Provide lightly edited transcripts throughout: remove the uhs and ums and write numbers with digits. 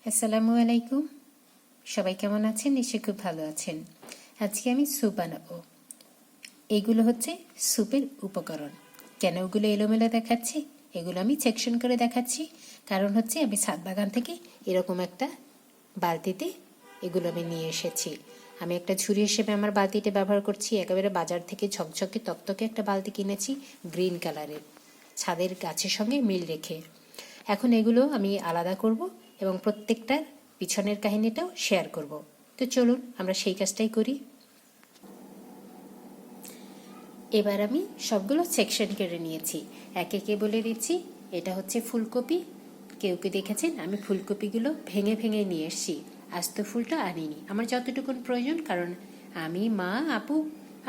আসসালামু আলাইকুম। সবাই কেমন আছেন? নিশ্চয়ই খুব ভালো আছেন। আজকে আমি স্যুপ বানাবো। এগুলো হচ্ছে স্যুপের উপকরণ। কেন ওগুলো এলোমেলো দেখাচ্ছি? এগুলো আমি সেকশন করে দেখাচ্ছি, কারণ হচ্ছে আমি ছাদ বাগান থেকে এরকম একটা বালতিতে এগুলো আমি নিয়ে এসেছি। আমি একটা ঝুড়ি হিসেবে আমার বালতিটা ব্যবহার করছি। একেবারে বাজার থেকে ঝকঝকে তকতকে একটা বালতি কিনেছি, গ্রিন কালারের, ছাদের গাছের সঙ্গে মিল রেখে। এখন এগুলো আমি আলাদা করব এবং প্রত্যেকটার পিছনের কাহিনীটাও শেয়ার করব। তো চলুন আমরা সেই কাজটাই করি। এবার আমি সবগুলো সেকশন করে নিয়েছি। একে একে বলে দিচ্ছি। এটা হচ্ছে ফুলকপি। কেউ কেউ দেখেছেন আমি ফুলকপিগুলো ভেঙে ভেঙে নিয়ে এসেছি, আস্ত ফুলটা আনিনি। আমার যতটুকুন প্রয়োজন, কারণ আমি, মা, আপু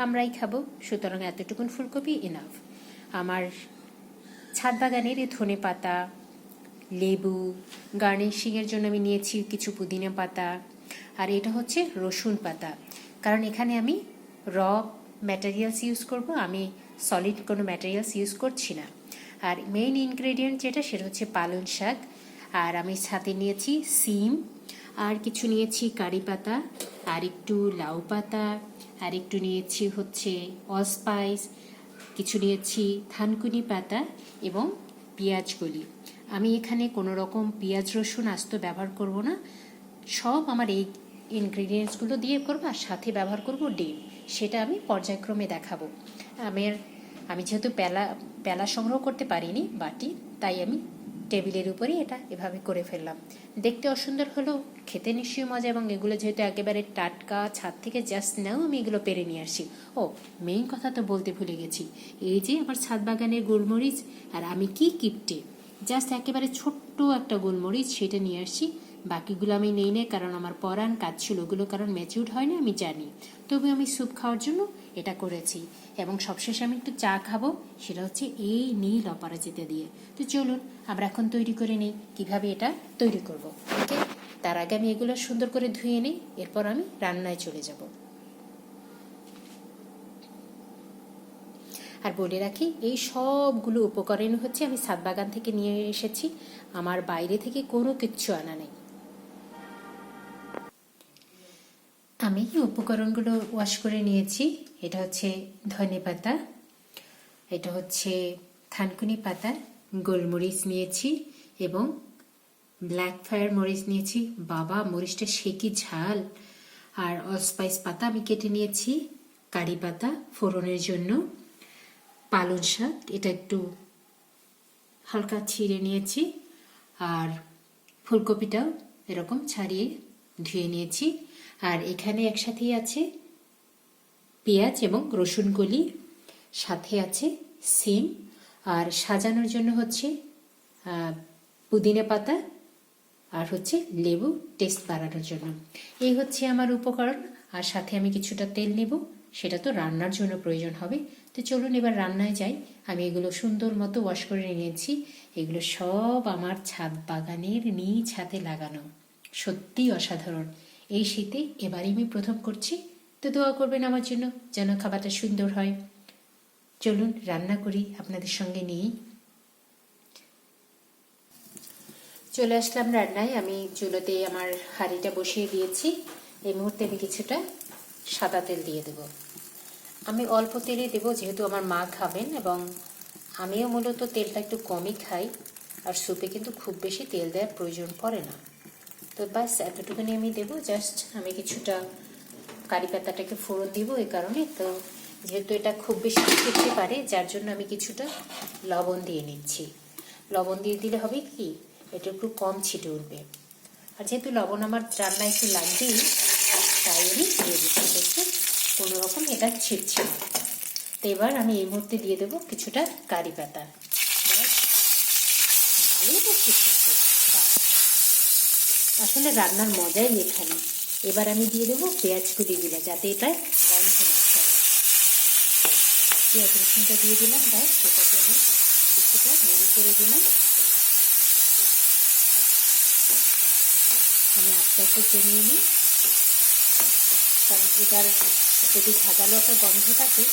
আমরাই খাবো, সুতরাং এতটুকুন ফুলকপি ইনাফ। আমার ছাদ বাগানের ধনে পাতা, লেবু, গার্নিশিংয়ের জন্য আমি নিয়েছি কিছু পুদিনা পাতা, আর এটা হচ্ছে রসুন পাতা। কারণ এখানে আমি র ম্যাটেরিয়ালস ইউজ করব, আমি সলিড কোনো ম্যাটেরিয়ালস ইউজ করছি না। আর মেইন ইনগ্রেডিয়েন্ট যেটা, সেটা হচ্ছে পালং শাক। আর আমি সাথে নিয়েছি সিম, আর কিছু নিয়েছি কারি পাতা, আর একটু লাউ পাতা, আর একটু নিয়েছি হচ্ছে অসপাইস, কিছু নিয়েছি থানকুনি পাতা এবং পেঁয়াজ কলি। আমি এখানে কোনো রকম পেঁয়াজ রসুন আস্ত ব্যবহার করব না, সব আমার এই ইনগ্রিডিয়েন্টসগুলো দিয়ে করবো। আর সাথে ব্যবহার করব ডিম, সেটা আমি পর্যায়ক্রমে দেখাবো। আমি যেহেতু পেলা সংগ্রহ করতে পারিনি বাটি, তাই আমি টেবিলের উপরেই এটা এভাবে করে ফেললাম। দেখতে অসুন্দর হলেও খেতে নিশ্চয়ই মজা, এবং এগুলো যেহেতু একেবারে টাটকা, ছাদ থেকে জাস্ট নাও আমি এগুলো পেরে নিয়ে আসি। ও, মেইন কথা তো বলতে ভুলে গেছি, এই যে আমার ছাদ বাগানের গোলমরিচ, আর আমি কি কিপটে জাস্ট একেবারে ছোট্ট একটা গোলমরিচ সেটা নিয়ে আসছি। বাকিগুলো আমি নেই না, কারণ আমার পরাণ কাজ ছিল ওগুলো, কারণ ম্যাচিউর হয় না আমি জানি। তবে আমি স্যুপ খাওয়ার জন্য এটা করেছি। এবং সবশেষে আমি একটু চা খাবো, সেটা হচ্ছে এই নীল অপরাজিতা দিয়ে। তো চলুন আমরা এখন তৈরি করে নিই কীভাবে এটা তৈরি করব। ওকে, তার আগে আমি এগুলো সুন্দর করে ধুয়ে নিই, এরপর আমি রান্নায় চলে যাব। আর বলে রাখি, এই সবগুলো উপকরণ হচ্ছে আমি ছাদ বাগান থেকে নিয়ে এসেছি, আমার বাইরে থেকে কোনো কিচ্ছু আনা নেই। আমি উপকরণগুলো ওয়াশ করে নিয়েছি। এটা হচ্ছে ধনে পাতা, এটা হচ্ছে থানকুনি পাতা, গোলমরিচ নিয়েছি এবং ব্ল্যাক ফায়ার মরিচ নিয়েছি। বাবা, মরিচটা সে কি ঝাল! আর অলস্পাইস পাতা আমি কেটে নিয়েছি, কারি পাতা ফোড়নের জন্য, পালং শাক এটা একটু হালকা ছিঁড়ে নিয়েছি, আর ফুলকপিটাও এরকম ছাড়িয়ে ধুয়ে নিয়েছি। আর এখানে একসাথেই আছে পেঁয়াজ এবং রসুন কলি, সাথে আছে সিম, আর সাজানোর জন্য হচ্ছে পুদিনা পাতা, আর হচ্ছে লেবু টেস্ট বাড়ানোর জন্য। এই হচ্ছে আমার উপকরণ। আর সাথে আমি কিছুটা তেল নেব, সেটা তো রান্নার জন্য প্রয়োজন হবে। তো চলুন এবার রান্নায় যাই। আমি এগুলো সুন্দর মতো ওয়াশ করে নিয়েছি। এগুলো সব আমার ছাদ বাগানের নিজ হাতে লাগানো, সত্যিই অসাধারণ। এই শীতে এবারই আমি প্রথম করছি, তো দোয়া করবেন আমার জন্য যেন খাবারটা সুন্দর হয়। চলুন রান্না করি আপনাদের সঙ্গে নিয়েই। চলে আসলাম রান্নায়। আমি চুলোতে আমার হাঁড়িটা বসিয়ে দিয়েছি। এই মুহূর্তে আমি কিছুটা সাদা তেল দিয়ে দেব। আমি অল্প তেলে দেব, যেহেতু আমার মা খাবেন এবং আমিও মূলত তেলটা একটু কমই খাই। আর স্যুপে কিন্তু খুব বেশি তেল দেওয়ার প্রয়োজন পড়ে না। তো ব্যাস এতটুকুনি আমি দেবো। জাস্ট আমি কিছুটা কারি পাতাটাকে ফোড়ন দিব এই কারণে। তো যেহেতু এটা খুব বেশি খেতে পারে, যার জন্য আমি কিছুটা লবণ দিয়ে নিচ্ছি। লবণ দিয়ে দিলে হবে কি, এটা একটু কম ছিটে উঠবে। আর যেহেতু লবণ আমার রান্না একটু লাগবেই, তাই আমি দিয়ে দিচ্ছি। দেখতে কোনো রকম এটা ছিটছে না। তো এবার আমি এই মুহূর্তে দিয়ে দেবো কিছুটা কারি পাতা। ভালোই তো ছিটছে, আসলে রান্নার মজাই এখানে। এবার আমি দিয়ে দেবো পেঁয়াজ কুলি দিলে, যাতে এটা গন্ধ না ছড়ায়। পেঁয়াজ রসুনটা দিয়ে দিলাম, ব্যাস সেটাকে আমি কিছুটা নেড়ে করে দিলাম। আমি আস্তে আস্তে কমিয়ে নিই, কারণ এটার যদি ঝাঁঝালো একটা গন্ধ থাকে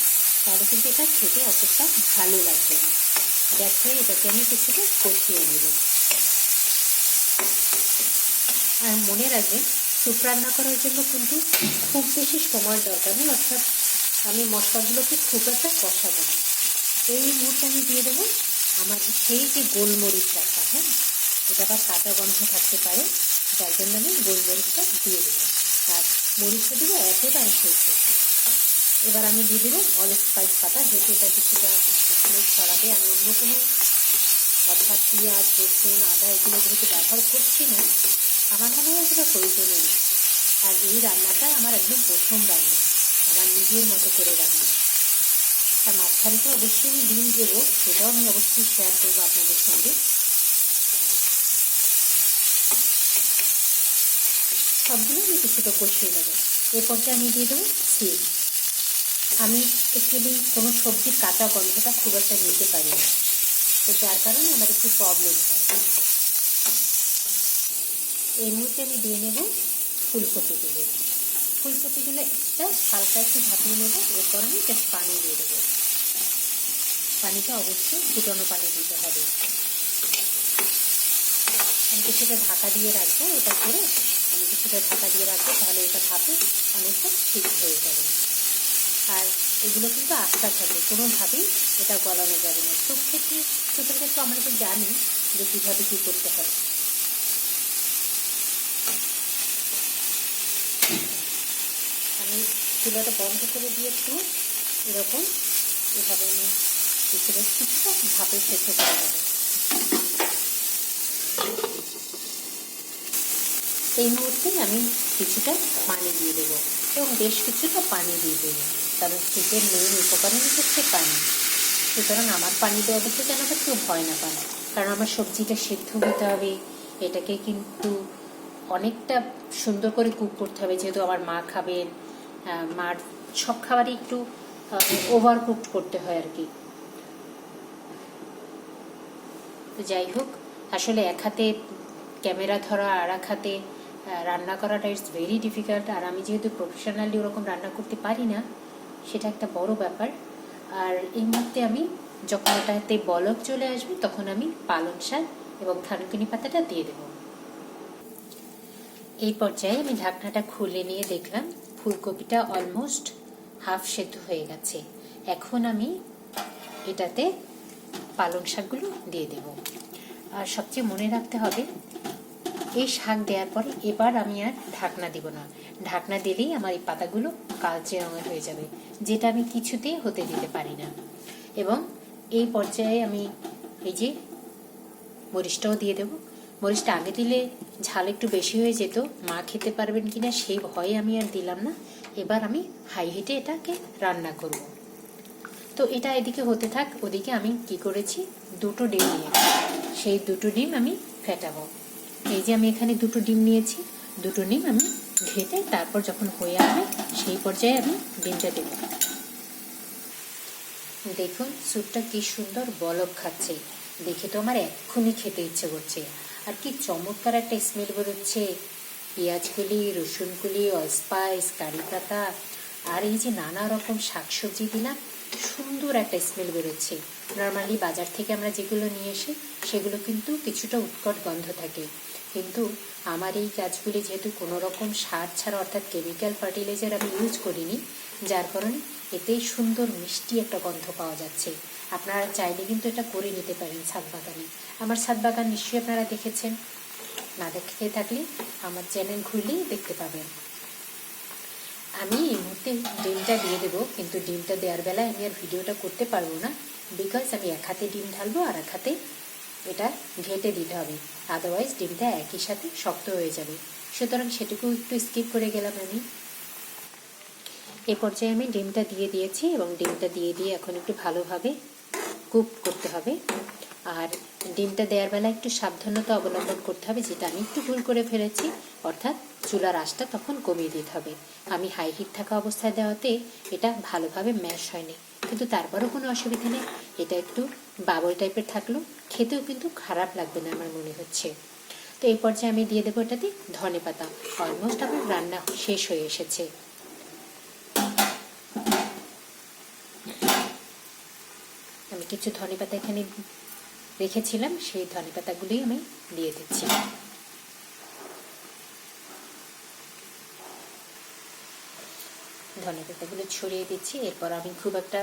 তাহলে কিন্তু এটা খেতে অতটা ভালো লাগবে না। দেখো এটাকে আমি কিছুটা কষিয়ে নেব। আর মনে রাখবেন, স্যুপ রান্না করার জন্য কিন্তু খুব বেশি সময়ের দরকার নেই, অর্থাৎ আমি মশলাগুলোকে খুব একটা কষাবো না। এই মুহূর্তে আমি দিয়ে দেবো আমার সেই যে গোলমরিচ রাখা, হ্যাঁ, এটা আবার কাঁচা গন্ধ থাকতে পারে, যার জন্য আমি গোলমরিচটা দিয়ে দেবো। আর মরিচটা দেবো একেবারে শেষে। এবার আমি দিয়ে দেবো অল স্পাইস পাতা, যেহেতু এটা কিছুটা স্মেল ছড়াবে। আমি অন্য কোনো অর্থাৎ পেঁয়াজ, রসুন, আদা এগুলো যেহেতু ব্যবহার করছি না, আমার মনে হয় সেটা প্রয়োজনও নেই। আর এই রান্নাটা আমার একদম প্রথম রান্না, আমার নিজের মতো করে রান্না। আর মাঝখানে তো অবশ্যই আমি ডিম দেবো, সেটাও আমি অবশ্যই শেয়ার করবো আপনাদের সঙ্গে। সবগুলো আমি কিছুটা কষিয়ে নেবো। এরপরটা আমি দিয়ে দেবো সিম। আমি অ্যাকচুয়ালি কোনো সবজির কাঁচা গন্ধটা খুব একটা নিতে পারি না, তো যার কারণে আমার একটু প্রবলেম হয়। এই মুহূর্তে আমি দিয়ে নেব ফুলকপিগুলো। ফুলকপিগুলো একটা হালকা একটু ভাপিয়ে নেবো। এরপর আমি জাস্ট পানি দিয়ে দেবো। পানিটা অবশ্যই ফুটানো পানি দিতে হবে। আমি কিছুটা ঢাকা দিয়ে রাখবো, এটা করে আমি কিছুটা ঢাকা দিয়ে রাখবো, তাহলে এটা ভাপে অনেকটা ঠিক হয়ে যাবে। আর এগুলো কিন্তু আস্তা থাকবে, কোনোভাবেই এটা গলানো যাবে না। সুপের ক্ষেত্রে আমরা তো জানি যে কীভাবে কী করতে হয়। আমি চুলাটা বন্ধ করে দিয়েছি, এরকম এভাবে আমি কিছুটা ভাপে সেদ্ধ করে দেবো। এই মুহূর্তে আমি কিছুটা পানি দিয়ে দেবো এবং বেশ কিছুটা পানি দিয়ে দেবো, কারণ স্যুপের মেইন উপকরণ হচ্ছে পানি। সুতরাং আমার পানি দেওয়া বলতে যেন আবার কেউ ভয় না পান, কারণ আমার সবজিটা সিদ্ধ হতে হবে। এটাকে কিন্তু অনেকটা সুন্দর করে কুক করতে হবে, যেহেতু আমার মা খাবেন। মার সব খাবারই একটু ওভার কুকড করতে হয় আর কি। তো যাই হোক, আসলে এক হাতে ক্যামেরা ধরা আর এক হাতে রান্না করাটা ইটস ভেরি ডিফিকাল্ট। আর আমি যেহেতু প্রফেশনালি ওরকম রান্না করতে পারি না, সেটা একটা বড় ব্যাপার। আর এই মুহূর্তে আমি যখন এটাতে বলক চলে আসবে, তখন আমি পালং শাক এবং থানকুনি পাতাটা দিয়ে দেব। এই পর্যায়ে আমি ঢাকনাটা খুলে নিয়ে দেখলাম ফুলকপিটা অলমোস্ট হাফ সেদ্ধ হয়ে গেছে। এখন আমি এটাতে পালং শাকগুলো দিয়ে দেব। আর সবচেয়ে মনে রাখতে হবে, এই শাক দেওয়ার পরে এবার আমি আর ঢাকনা দিব না। ঢাকনা দিলেই আমার এই পাতাগুলো কালচে রঙের হয়ে যাবে, যেটা আমি কিছুতেই হতে দিতে পারি না। এবং এই পর্যায়ে আমি এই যে মরিচটাও দিয়ে দেব। মরিচটা আগে দিলে ঝাল একটু বেশি হয়ে যেত, মা খেতে পারবেন কিনা সেই ভয়ে আমি আর দিলাম না। এবার আমি হাই হিটে এটাকে রান্না করব। তো এটা এদিকে হতে থাক, ওদিকে আমি কি করেছি, দুটো ডিম নিয়েছি, সেই দুটো ডিম আমি ফেটাবো। এই যে আমি এখানে দুটো ডিম নিয়েছি, দুটো ডিম আমি ঘেটে তারপর যখন হয়ে আসবে সেই পর্যায়ে আমি ডিমটা দেব। দেখুন স্যুপটা কি সুন্দর বলক খাচ্ছে, দেখে তো আমার এক্ষুনি খেতে ইচ্ছে করছে। আর কি চমৎকার একটা স্মেল বেরোচ্ছে, পেঁয়াজগুলি, রসুনগুলি, অলস্পাইস, কারি পাতা আর এই যে নানা রকম শাকসবজি দিলাম, সুন্দর একটা স্মেল বেরোচ্ছে। নর্মালি বাজার থেকে আমরা যেগুলো নিয়ে এসে সেগুলো কিন্তু কিছুটা উৎকট গন্ধ থাকে, কিন্তু আমার এই গাছগুলি যেহেতু কোনো রকম সার ছাড়া অর্থাৎ কেমিক্যাল ফার্টিলাইজার আমি ইউজ করিনি, যার কারণে এতেই সুন্দর মিষ্টি একটা গন্ধ পাওয়া যাচ্ছে। আপনারা চাইলে কিন্তু এটা করে নিতে পারেন ছাদ বাগানে। আমার ছাদ বাগান নিশ্চয়ই আপনারা দেখেছেন, না দেখে থাকলে আমার চ্যানেল খুললেই দেখতে পাবেন। আমি এই মুহূর্তে ডিমটা দিয়ে দেবো, কিন্তু ডিমটা দেওয়ার বেলায় আমি আর ভিডিওটা করতে পারবো না, বিকজ আমি এক হাতে ডিম ঢালবো আর এক হাতে এটা ঘেটে দিতে হবে, আদারওয়াইজ ডিমটা একই সাথে শক্ত হয়ে যাবে। সুতরাং সেটুকু একটু স্কিপ করে গেলাম আমি। এ পর্যায়ে আমি ডিমটা দিয়ে দিয়েছি এবং ডিমটা দিয়ে এখন একটু ভালোভাবে কুক করতে হবে। আর ডিমটা দেওয়ার বেলা একটু সাবধানতা অবলম্বন করতে হবে, যেটা আমি একটু ভুল করে ফেলেছি, অর্থাৎ চুলার আঁচটা তখন কমিয়ে দিতে হবে। আমি হাই হিট থাকা অবস্থায় দেওয়াতে এটা ভালোভাবে ম্যাশ হয়নি, কিন্তু তারপরেও কোনো অসুবিধা নেই। এটা একটু বাবল টাইপের থাকলেও খেতেও কিন্তু খারাপ লাগবে না আমার মনে হচ্ছে। তো এই পর্যায়ে আমি দিয়ে দেবো এটাতে ধনে পাতা। অলমোস্ট আমার রান্না শেষ হয়ে এসেছে। আমি কিছু ধনে পাতা এখানে রেখেছিলাম, সেই ধনে পাতাগুলি আমি দিয়ে দিচ্ছি। ধনে পাতাগুলো ছড়িয়ে দিচ্ছি। এরপর আমি খুব একটা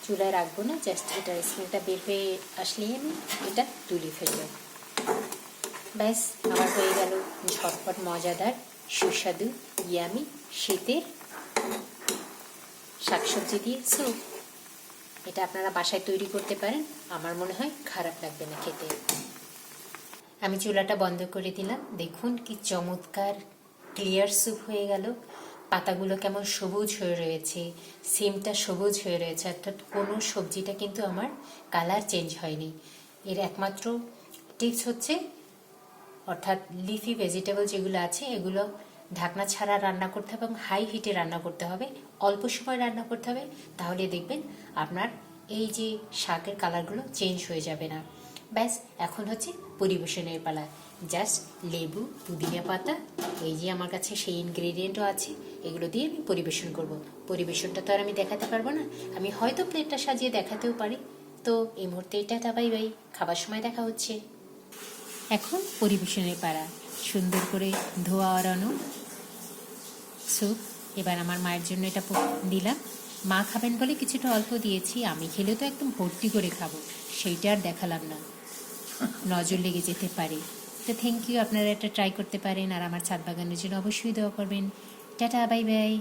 চুলায় রাখবো না, জাস্ট এটার স্মেলটা বের হয়ে আসলেই আমি এটা তুলে ফেলবো। ব্যাস, আমার হয়ে গেল ঝটপট মজাদার সুস্বাদু ইয়ামি শীতের শাকসবজি দিয়ে স্যুপ। এটা আপনারা বাসায় তৈরি করতে পারেন, আমার মনে হয় খারাপ লাগবে না খেতে। আমি চুলাটা বন্ধ করে দিলাম। দেখুন কি চমৎকার ক্লিয়ার স্যুপ হয়ে গেল। পাতাগুলো কেমন সবুজ হয়ে রয়েছে, সিমটা সবুজ হয়ে রয়েছে, অর্থাৎ কোনো সবজিটা কিন্তু আমার কালার চেঞ্জ হয়নি। এর একমাত্র টিপস হচ্ছে, অর্থাৎ লিফি ভেজিটেবল যেগুলো আছে এগুলো ঢাকনা ছাড়া রান্না করতে হবে এবং হাই হিটে রান্না করতে হবে, অল্প সময় রান্না করতে হবে। তাহলে দেখবেন আপনার এই যে শাকের কালারগুলো চেঞ্জ হয়ে যাবে না। ব্যাস, এখন হচ্ছে পরিবেশনের পালা। জাস্ট লেবু, পুদিনা পাতা, এই যে আমার কাছে সেই ইনগ্রেডিয়েন্টও আছে, এগুলো দিয়ে আমি পরিবেশন করব। পরিবেশনটা তো আর আমি দেখাতে পারবো না, আমি হয়তো প্লেটটা সাজিয়ে দেখাতেও পারি। তো এই মুহূর্তে এটা বাই বাই, খাবার সময় দেখা হচ্ছে। এখন পরিবেশনের পালা। সুন্দর করে ধোয়া ওড়ানো স্যুপ। এবার আমার মায়ের জন্য এটা দিলাম। মা খাবেন বলে কিছুটা অল্প দিয়েছি, আমি খেলে তো একদম ভর্তি করে খাবো, সেইটা আর দেখালাম না, নজর লেগে যেতে পারে। তো থ্যাংক ইউ, আপনারা এটা ট্রাই করতে পারেন। আর আমার ছাদ বাগানের জন্য অবশ্যই দোয়া করবেন। Tata bye bye.